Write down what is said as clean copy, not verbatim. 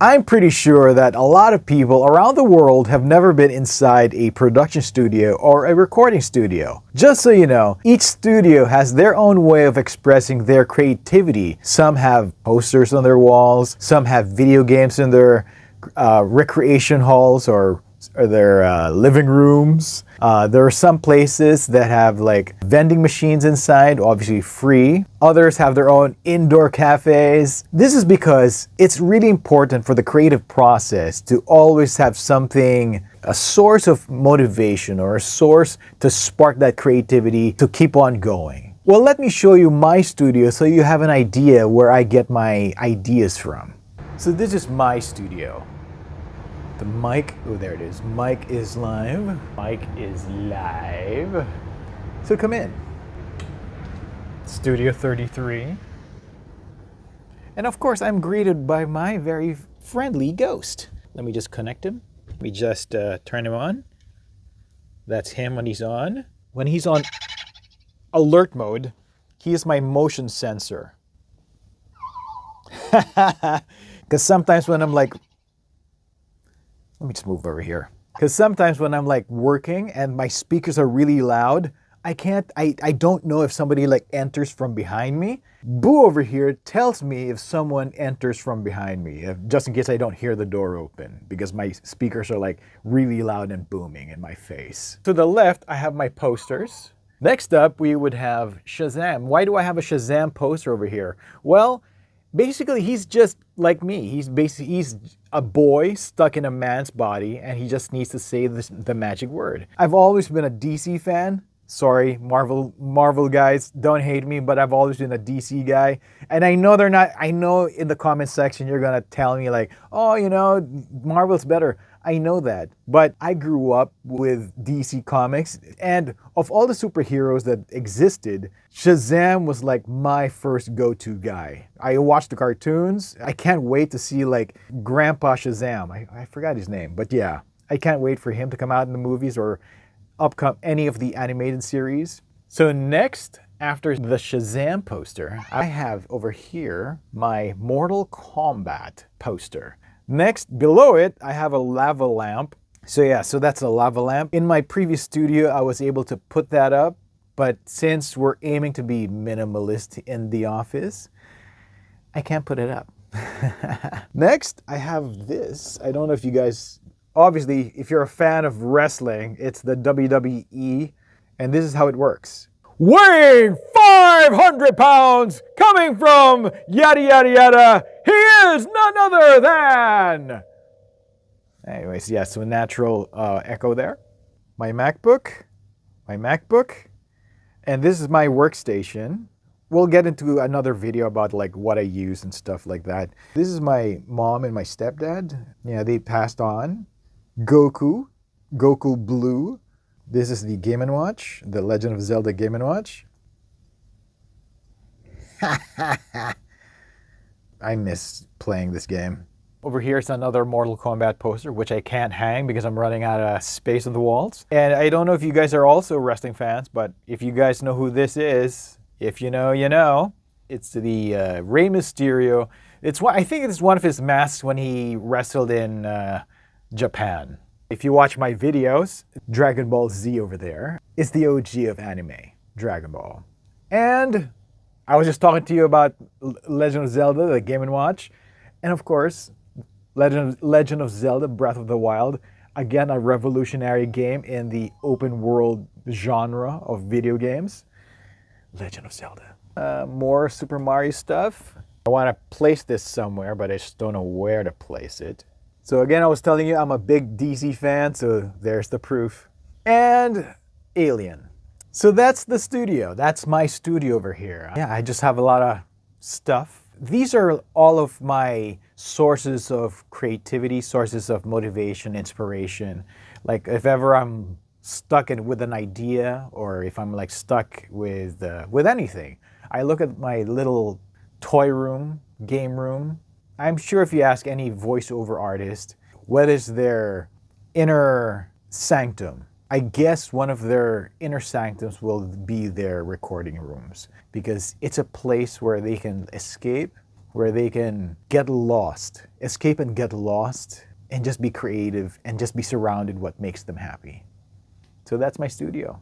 I'm pretty sure that a lot of people around the world have never been inside a production studio or a recording studio. Just so you know, each studio has their own way of expressing their creativity. Some have posters on their walls, some have video games in their recreation halls or their living rooms. There are some places that have like vending machines inside, obviously free. Others have their own indoor cafes. This is because it's really important for the creative process to always have something, a source of motivation or a source to spark that creativity to keep on going. Well, let me show you my studio so you have an idea where I get my ideas from. So this is my studio. The mic, oh there it is, mic is live. Mic is live. So come in. Studio 33. And of course I'm greeted by my very friendly ghost. Let me just connect him. Let me just turn him on. That's him when he's on. When he's on alert mode, he is my motion sensor. Because sometimes when I'm like, let me just move over here. Because sometimes when I'm like working and my speakers are really loud, I don't know if somebody like enters from behind me. Boo over here tells me if someone enters from behind me, just in case I don't hear the door open, because my speakers are like really loud and booming in my face. To the left, I have my posters. Next up, we would have Shazam. Why do I have a Shazam poster over here? Well, basically, he's just like me. He's a boy stuck in a man's body, and he just needs to say the magic word. I've always been a DC fan. Sorry, Marvel guys, don't hate me, but I've always been a DC guy. And I know I know in the comment section you're gonna tell me like, oh, you know, Marvel's better. I know that, but I grew up with DC Comics, and of all the superheroes that existed, Shazam was like my first go-to guy. I watched the cartoons. I can't wait to see like Grandpa Shazam. I forgot his name, but yeah, I can't wait for him to come out in the movies or any of the animated series. So next, after the Shazam poster, I have over here my Mortal Kombat poster. Next, below it, I have a lava lamp. So that's a lava lamp. In my previous studio, I was able to put that up, but since we're aiming to be minimalist in the office, I can't put it up. Next, I have this. I don't know if you guys, obviously, if you're a fan of wrestling, it's the WWE, and this is how it works. Weighing 500 pounds, coming from yada yada yada, he is none other than... Anyways, yeah, so natural echo there. My MacBook, and this is my workstation. We'll get into another video about like what I use and stuff like that. This is my mom and my stepdad. Yeah, they passed on. Goku Blue. This is the Game & Watch, the Legend of Zelda Game & Watch. I miss playing this game. Over here is another Mortal Kombat poster, which I can't hang because I'm running out of space on the walls. And I don't know if you guys are also wrestling fans, but if you guys know who this is, if you know, you know. It's the Rey Mysterio. I think it's one of his masks when he wrestled in Japan. If you watch my videos, Dragon Ball Z over there is the OG of anime, Dragon Ball. And I was just talking to you about Legend of Zelda, the Game & Watch. And of course, Legend of Zelda Breath of the Wild. Again, a revolutionary game in the open world genre of video games. Legend of Zelda. More Super Mario stuff. I want to place this somewhere, but I just don't know where to place it. So again, I was telling you I'm a big DC fan, so there's the proof. And Alien. So that's the studio. That's my studio over here. Yeah, I just have a lot of stuff. These are all of my sources of creativity, sources of motivation, inspiration. Like if ever I'm stuck with an idea, or if I'm like stuck with anything, I look at my little toy room, game room. I'm sure if you ask any voiceover artist, what is their inner sanctum? I guess one of their inner sanctums will be their recording rooms, because it's a place where they can escape where they can get lost, escape and get lost, and just be creative and just be surrounded what makes them happy. So that's my studio.